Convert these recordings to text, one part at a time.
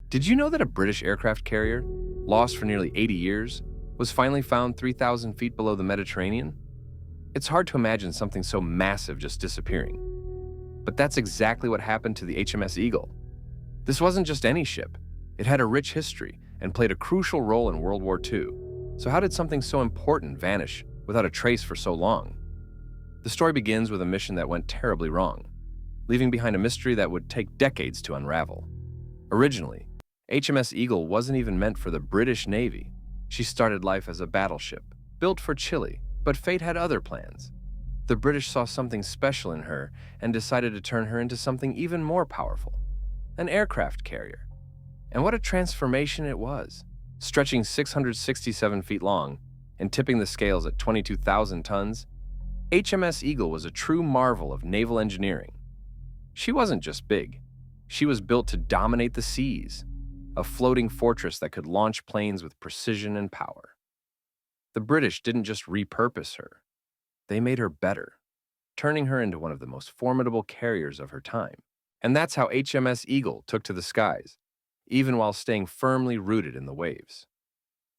Did you know that a British aircraft carrier, lost for nearly 80 years, was finally found 3,000 feet below the Mediterranean? It's hard to imagine something so massive just disappearing. But that's exactly what happened to the HMS Eagle. This wasn't just any ship. It had a rich history and played a crucial role in World War II. So how did something so important vanish without a trace for so long? The story begins with a mission that went terribly wrong, leaving behind a mystery that would take decades to unravel. Originally, HMS Eagle wasn't even meant for the British Navy. She started life as a battleship, built for Chile, but fate had other plans. The British saw something special in her and decided to turn her into something even more powerful, an aircraft carrier. And what a transformation it was, stretching 667 feet long and tipping the scales at 22,000 tons. HMS Eagle was a true marvel of naval engineering. She wasn't just big. She was built to dominate the seas, a floating fortress that could launch planes with precision and power. The British didn't just repurpose her. They made her better, turning her into one of the most formidable carriers of her time. And that's how HMS Eagle took to the skies, even while staying firmly rooted in the waves.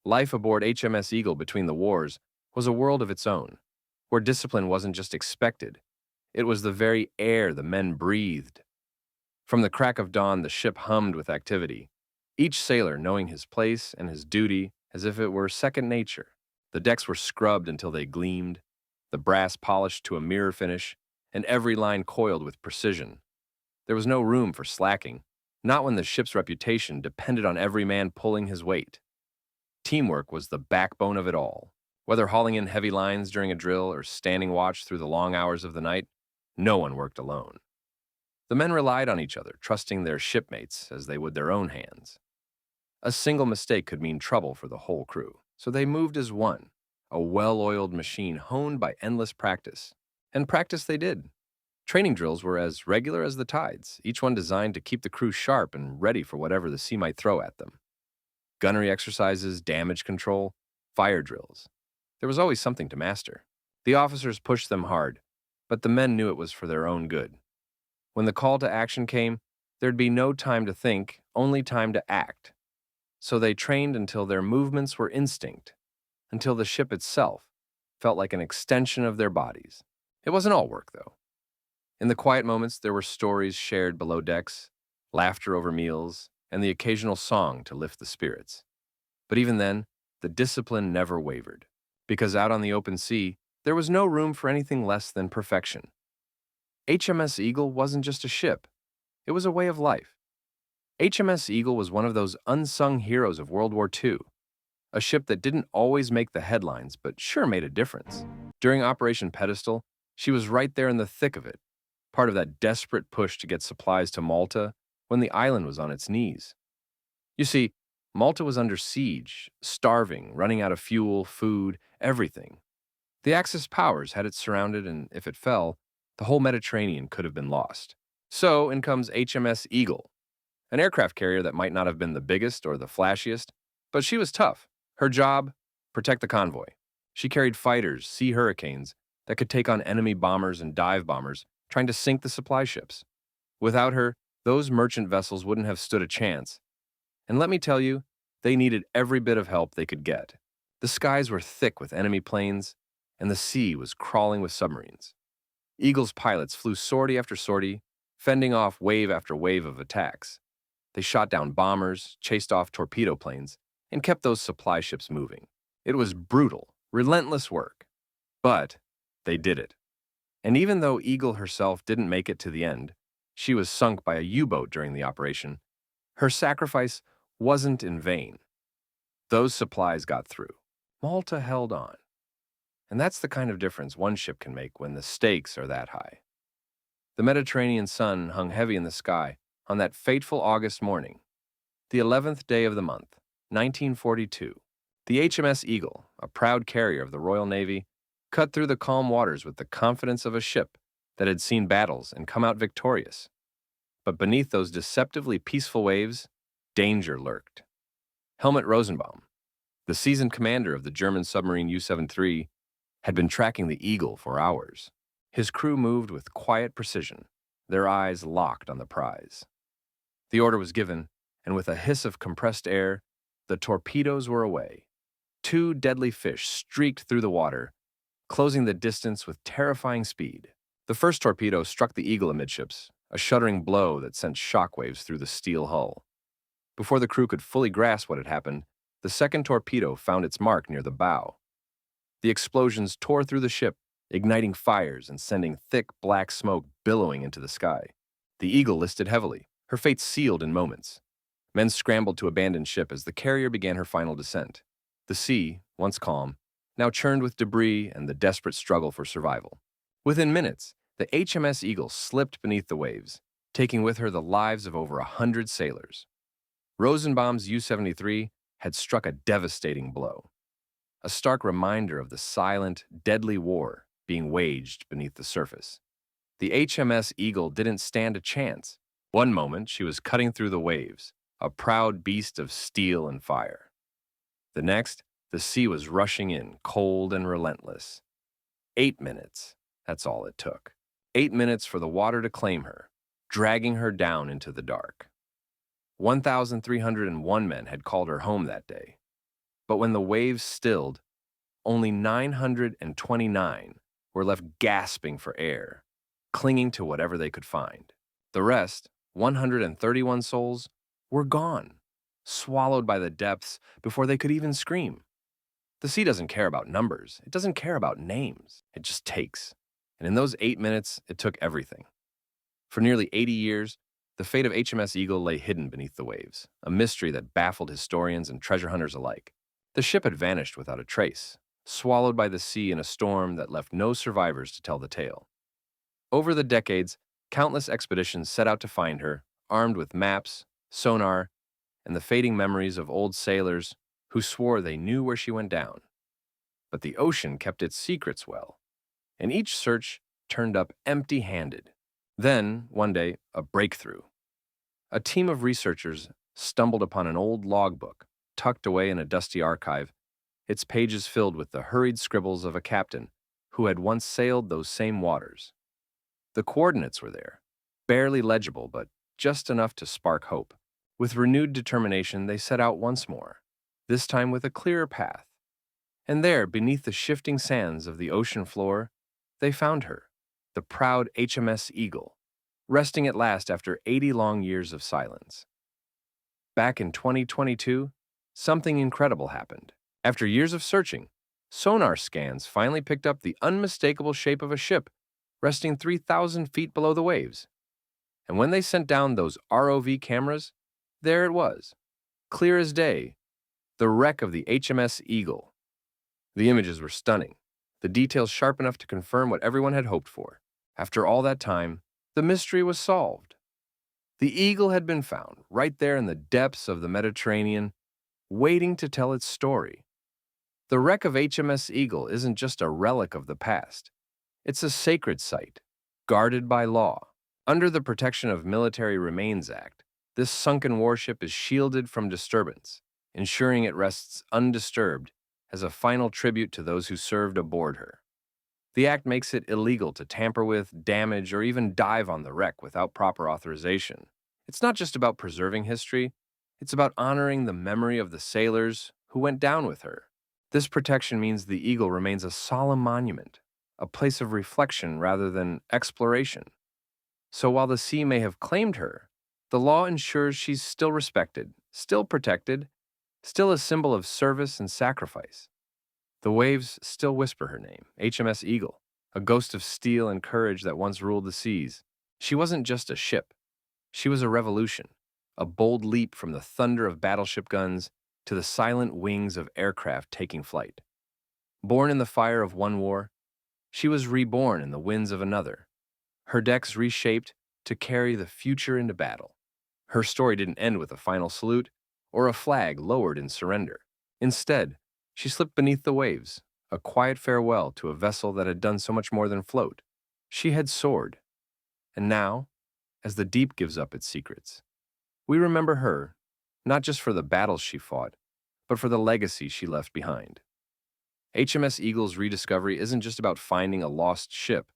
Life aboard HMS Eagle between the wars was a world of its own, where discipline wasn't just expected, it was the very air the men breathed. From the crack of dawn, the ship hummed with activity, each sailor knowing his place and his duty as if it were second nature. The decks were scrubbed until they gleamed, the brass polished to a mirror finish, and every line coiled with precision. There was no room for slacking, not when the ship's reputation depended on every man pulling his weight. Teamwork was the backbone of it all. Whether hauling in heavy lines during a drill or standing watch through the long hours of the night, no one worked alone. The men relied on each other, trusting their shipmates as they would their own hands. A single mistake could mean trouble for the whole crew, so they moved as one, a well-oiled machine honed by endless practice. And practice they did. Training drills were as regular as the tides, each one designed to keep the crew sharp and ready for whatever the sea might throw at them. Gunnery exercises, damage control, fire drills. There was always something to master. The officers pushed them hard, but the men knew it was for their own good. When the call to action came, there'd be no time to think, only time to act. So they trained until their movements were instinct, until the ship itself felt like an extension of their bodies. It wasn't all work, though. In the quiet moments, there were stories shared below decks, laughter over meals, and the occasional song to lift the spirits. But even then, the discipline never wavered, because out on the open sea, there was no room for anything less than perfection. HMS Eagle wasn't just a ship, it was a way of life. HMS Eagle was one of those unsung heroes of World War II, a ship that didn't always make the headlines, but sure made a difference. During Operation Pedestal, she was right there in the thick of it, part of that desperate push to get supplies to Malta when the island was on its knees. You see, Malta was under siege, starving, running out of fuel, food, everything. The Axis powers had it surrounded, and if it fell, the whole Mediterranean could have been lost. So in comes HMS Eagle, an aircraft carrier that might not have been the biggest or the flashiest, but she was tough. Her job, protect the convoy. She carried fighters, sea hurricanes, that could take on enemy bombers and dive bombers trying to sink the supply ships. Without her, those merchant vessels wouldn't have stood a chance. And let me tell you, they needed every bit of help they could get. The skies were thick with enemy planes, and the sea was crawling with submarines. Eagle's pilots flew sortie after sortie, fending off wave after wave of attacks. They shot down bombers, chased off torpedo planes, and kept those supply ships moving. It was brutal, relentless work. But they did it. And even though Eagle herself didn't make it to the end, she was sunk by a U-boat during the operation, her sacrifice wasn't in vain. Those supplies got through. Malta held on. And that's the kind of difference one ship can make when the stakes are that high. The Mediterranean sun hung heavy in the sky on that fateful August morning, the 11th day of the month, 1942. The HMS Eagle, a proud carrier of the Royal Navy, cut through the calm waters with the confidence of a ship that had seen battles and come out victorious. But beneath those deceptively peaceful waves, danger lurked. Helmut Rosenbaum, the seasoned commander of the German submarine U-73, had been tracking the Eagle for hours. His crew moved with quiet precision, their eyes locked on the prize. The order was given, and with a hiss of compressed air, the torpedoes were away. Two deadly fish streaked through the water, closing the distance with terrifying speed. The first torpedo struck the Eagle amidships, a shuddering blow that sent shockwaves through the steel hull. Before the crew could fully grasp what had happened, the second torpedo found its mark near the bow. The explosions tore through the ship, igniting fires and sending thick black smoke billowing into the sky. The Eagle listed heavily, her fate sealed in moments. Men scrambled to abandon ship as the carrier began her final descent. The sea, once calm, now churned with debris and the desperate struggle for survival. Within minutes, the HMS Eagle slipped beneath the waves, taking with her the lives of over 100 sailors. Rosenbaum's U-73 had struck a devastating blow, a stark reminder of the silent, deadly war being waged beneath the surface. The HMS Eagle didn't stand a chance. One moment, she was cutting through the waves, a proud beast of steel and fire. The next, the sea was rushing in, cold and relentless. 8 minutes, that's all it took. 8 minutes for the water to claim her, dragging her down into the dark. 1,301 men had called her home that day. But when the waves stilled, only 929 were left gasping for air, clinging to whatever they could find. The rest, 131 souls, were gone, swallowed by the depths before they could even scream. The sea doesn't care about numbers. It doesn't care about names. It just takes. And in those 8 minutes, it took everything. For nearly 80 years, the fate of HMS Eagle lay hidden beneath the waves, a mystery that baffled historians and treasure hunters alike. The ship had vanished without a trace, swallowed by the sea in a storm that left no survivors to tell the tale. Over the decades, countless expeditions set out to find her, armed with maps, sonar, and the fading memories of old sailors who swore they knew where she went down. But the ocean kept its secrets well, and each search turned up empty-handed. Then, one day, a breakthrough. A team of researchers stumbled upon an old logbook tucked away in a dusty archive, its pages filled with the hurried scribbles of a captain who had once sailed those same waters. The coordinates were there, barely legible, but just enough to spark hope. With renewed determination, they set out once more, this time with a clearer path. And there, beneath the shifting sands of the ocean floor, they found her, the proud HMS Eagle, resting at last after 80 long years of silence. Back in 2022, something incredible happened. After years of searching, sonar scans finally picked up the unmistakable shape of a ship resting 3,000 feet below the waves. And when they sent down those ROV cameras, there it was, clear as day, the wreck of the HMS Eagle. The images were stunning, the details sharp enough to confirm what everyone had hoped for. After all that time, the mystery was solved. The Eagle had been found, right there in the depths of the Mediterranean, waiting to tell its story. The wreck of HMS Eagle isn't just a relic of the past. It's a sacred site, guarded by law. Under the Protection of Military Remains Act, this sunken warship is shielded from disturbance, ensuring it rests undisturbed as a final tribute to those who served aboard her. The act makes it illegal to tamper with, damage, or even dive on the wreck without proper authorization. It's not just about preserving history, it's about honoring the memory of the sailors who went down with her. This protection means the Eagle remains a solemn monument, a place of reflection rather than exploration. So while the sea may have claimed her, the law ensures she's still respected, still protected, still a symbol of service and sacrifice. The waves still whisper her name, HMS Eagle, a ghost of steel and courage that once ruled the seas. She wasn't just a ship. She was a revolution, a bold leap from the thunder of battleship guns to the silent wings of aircraft taking flight. Born in the fire of one war, she was reborn in the winds of another, her decks reshaped to carry the future into battle. Her story didn't end with a final salute or a flag lowered in surrender. Instead, she slipped beneath the waves, a quiet farewell to a vessel that had done so much more than float. She had soared. And now, as the deep gives up its secrets, we remember her, not just for the battles she fought, but for the legacy she left behind. HMS Eagle's rediscovery isn't just about finding a lost ship.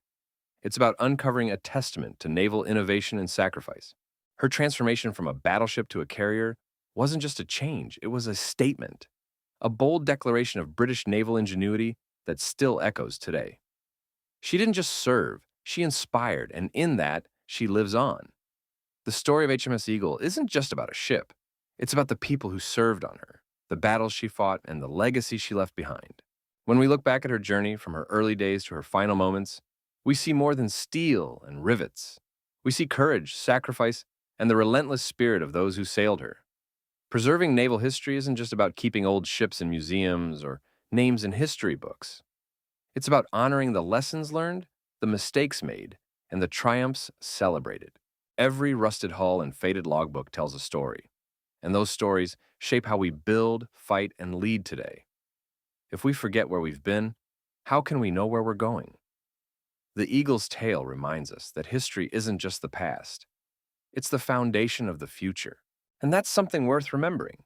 It's about uncovering a testament to naval innovation and sacrifice. Her transformation from a battleship to a carrier wasn't just a change, it was a statement, a bold declaration of British naval ingenuity that still echoes today. She didn't just serve, she inspired, and in that, she lives on. The story of HMS Eagle isn't just about a ship, it's about the people who served on her, the battles she fought, and the legacy she left behind. When we look back at her journey from her early days to her final moments, we see more than steel and rivets. We see courage, sacrifice, and the relentless spirit of those who sailed her. Preserving naval history isn't just about keeping old ships in museums or names in history books. It's about honoring the lessons learned, the mistakes made, and the triumphs celebrated. Every rusted hull and faded logbook tells a story, and those stories shape how we build, fight, and lead today. If we forget where we've been, how can we know where we're going? The Eagle's tale reminds us that history isn't just the past, it's the foundation of the future. And that's something worth remembering.